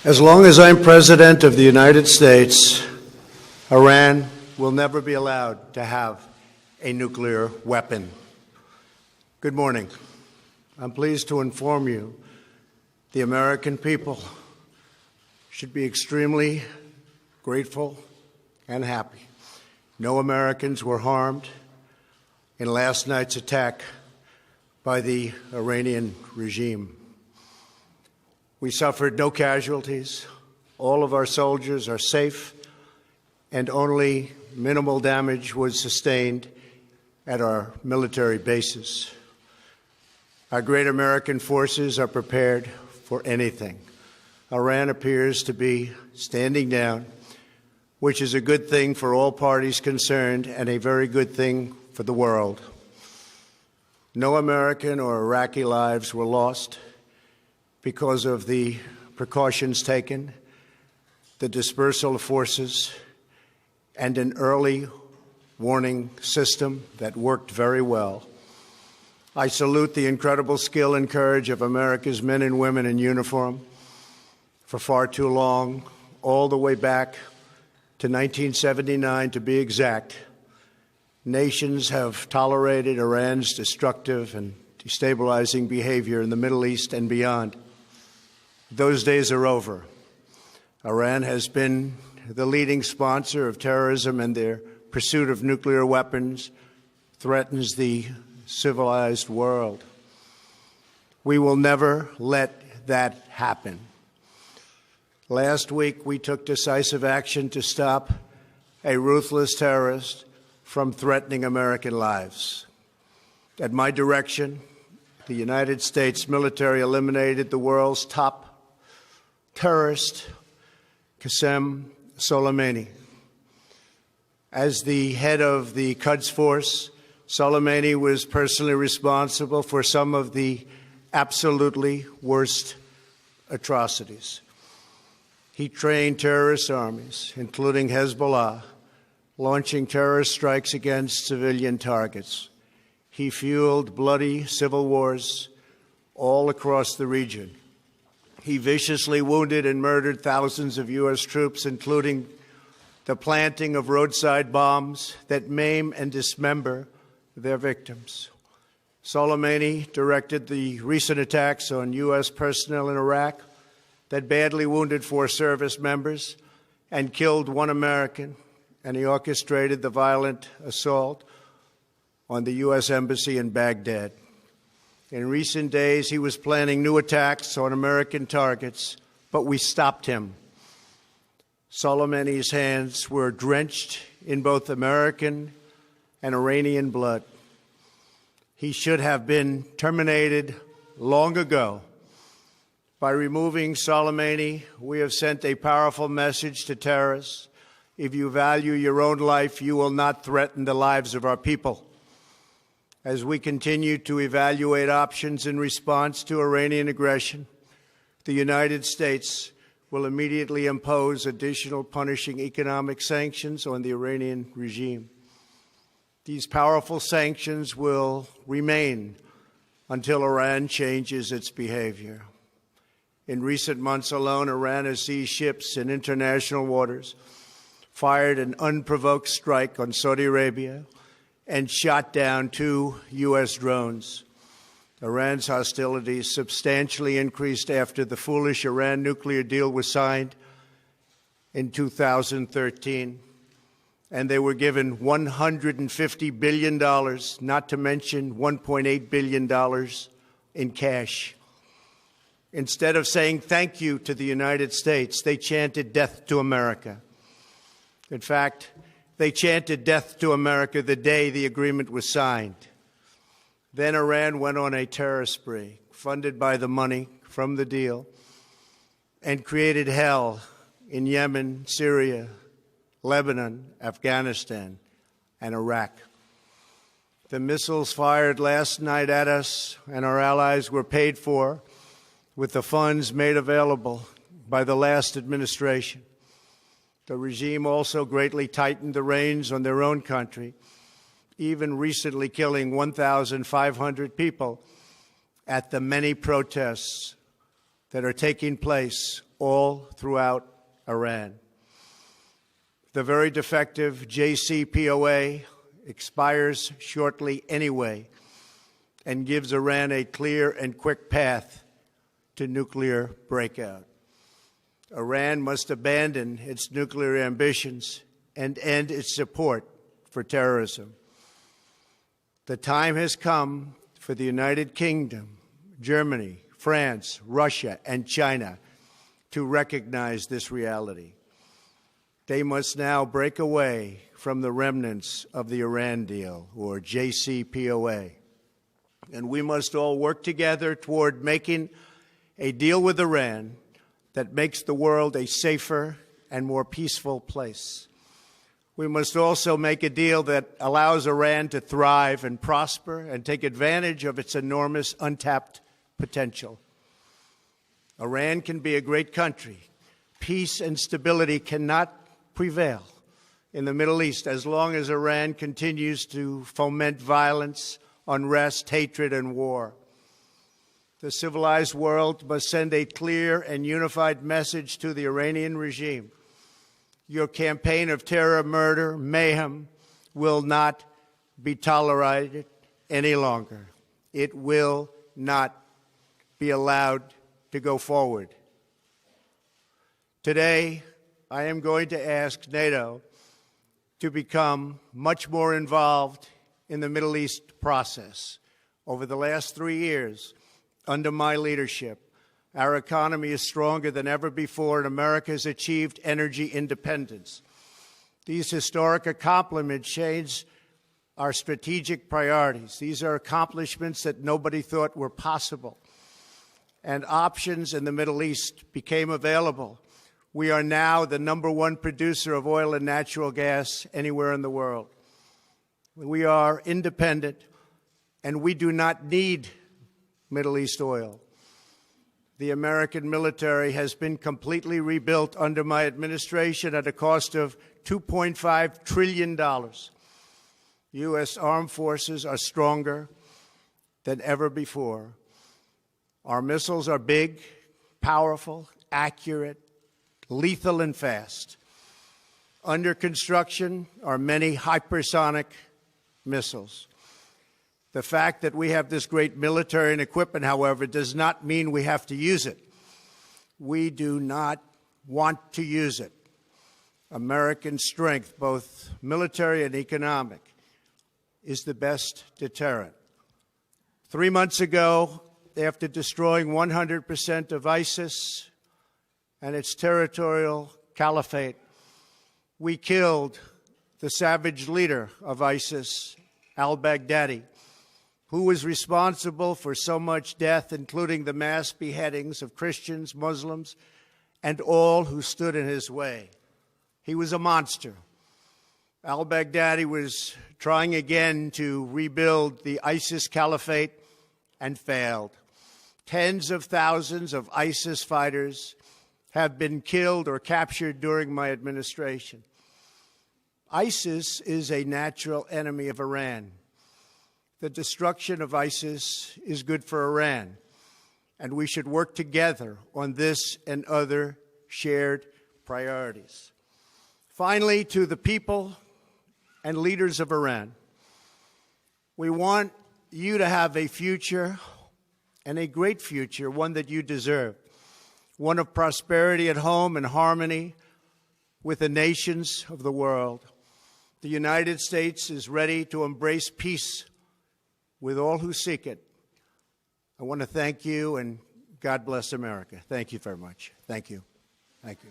As long as I'm President of the United States, Iran will never be allowed to have a nuclear weapon. Good morning. I'm pleased to inform you the American people should be extremely grateful and happy. No Americans were harmed in last night's attack by the Iranian regime. We suffered no casualties. All of our soldiers are safe, and only minimal damage was sustained at our military bases. Our great American forces are prepared for anything. Iran appears to be standing down, which is a good thing for all parties concerned and a very good thing for the world. No American or Iraqi lives were lost because of the precautions taken, the dispersal of forces, and an early warning system that worked very well. I salute the incredible skill and courage of America's men and women in uniform. For far too long, all the way back to 1979 to be exact, nations have tolerated Iran's destructive and destabilizing behavior in the Middle East and beyond. Those days are over. Iran has been the leading sponsor of terrorism, and their pursuit of nuclear weapons threatens the civilized world. We will never let that happen. Last week, we took decisive action to stop a ruthless terrorist from threatening American lives. At my direction, the United States military eliminated the world's top terrorist, Qasem Soleimani. As the head of the Quds Force, Soleimani was personally responsible for some of the absolutely worst atrocities. He trained terrorist armies, including Hezbollah, launching terrorist strikes against civilian targets. He fueled bloody civil wars all across the region. He viciously wounded and murdered thousands of U.S. troops, including the planting of roadside bombs that maim and dismember their victims. Soleimani directed the recent attacks on U.S. personnel in Iraq that badly wounded 4 service members and killed 1 American, and he orchestrated the violent assault on the U.S. Embassy in Baghdad. In recent days, he was planning new attacks on American targets, but we stopped him. Soleimani's hands were drenched in both American and Iranian blood. He should have been terminated long ago. By removing Soleimani, we have sent a powerful message to terrorists. If you value your own life, you will not threaten the lives of our people. As we continue to evaluate options in response to Iranian aggression, the United States will immediately impose additional punishing economic sanctions on the Iranian regime. These powerful sanctions will remain until Iran changes its behavior. In recent months alone, Iran has seized ships in international waters, fired an unprovoked strike on Saudi Arabia, and shot down 2 U.S. drones. Iran's hostilities substantially increased after the foolish Iran nuclear deal was signed in 2013, and they were given $150 billion, not to mention $1.8 billion in cash. Instead of saying thank you to the United States, they chanted death to America. In fact, they chanted death to America the day the agreement was signed. Then Iran went on a terror spree, funded by the money from the deal, and created hell in Yemen, Syria, Lebanon, Afghanistan, and Iraq. The missiles fired last night at us and our allies were paid for with the funds made available by the last administration. The regime also greatly tightened the reins on their own country, even recently killing 1,500 people at the many protests that are taking place all throughout Iran. The very defective JCPOA expires shortly anyway and gives Iran a clear and quick path to nuclear breakout. Iran must abandon its nuclear ambitions and end its support for terrorism. The time has come for the United Kingdom, Germany, France, Russia, and China to recognize this reality. They must now break away from the remnants of the Iran deal, or JCPOA. And we must all work together toward making a deal with Iran that makes the world a safer and more peaceful place. We must also make a deal that allows Iran to thrive and prosper and take advantage of its enormous untapped potential. Iran can be a great country. Peace and stability cannot prevail in the Middle East as long as Iran continues to foment violence, unrest, hatred, and war. The civilized world must send a clear and unified message to the Iranian regime. Your campaign of terror, murder, mayhem will not be tolerated any longer. It will not be allowed to go forward. Today, I am going to ask NATO to become much more involved in the Middle East process. Over the last 3 years, under my leadership, our economy is stronger than ever before, and America has achieved energy independence. These historic accomplishments change our strategic priorities. These are accomplishments that nobody thought were possible. And options in the Middle East became available. We are now the #1 producer of oil and natural gas anywhere in the world. We are independent, and we do not need Middle East oil. The American military has been completely rebuilt under my administration at a cost of $2.5 trillion. U.S. armed forces are stronger than ever before. Our missiles are big, powerful, accurate, lethal, and fast. Under construction are many hypersonic missiles. The fact that we have this great military and equipment, however, does not mean we have to use it. We do not want to use it. American strength, both military and economic, is the best deterrent. 3 months ago, after destroying 100% of ISIS and its territorial caliphate, we killed the savage leader of ISIS, al-Baghdadi, who was responsible for so much death, including the mass beheadings of Christians, Muslims, and all who stood in his way. He was a monster. Al-Baghdadi was trying again to rebuild the ISIS caliphate and failed. Tens of thousands of ISIS fighters have been killed or captured during my administration. ISIS is a natural enemy of Iran. The destruction of ISIS is good for Iran, and we should work together on this and other shared priorities. Finally, to the people and leaders of Iran, we want you to have a future, and a great future, one that you deserve, one of prosperity at home and harmony with the nations of the world. The United States is ready to embrace peace with all who seek it. I want to thank you, and God bless America. Thank you very much. Thank you. Thank you.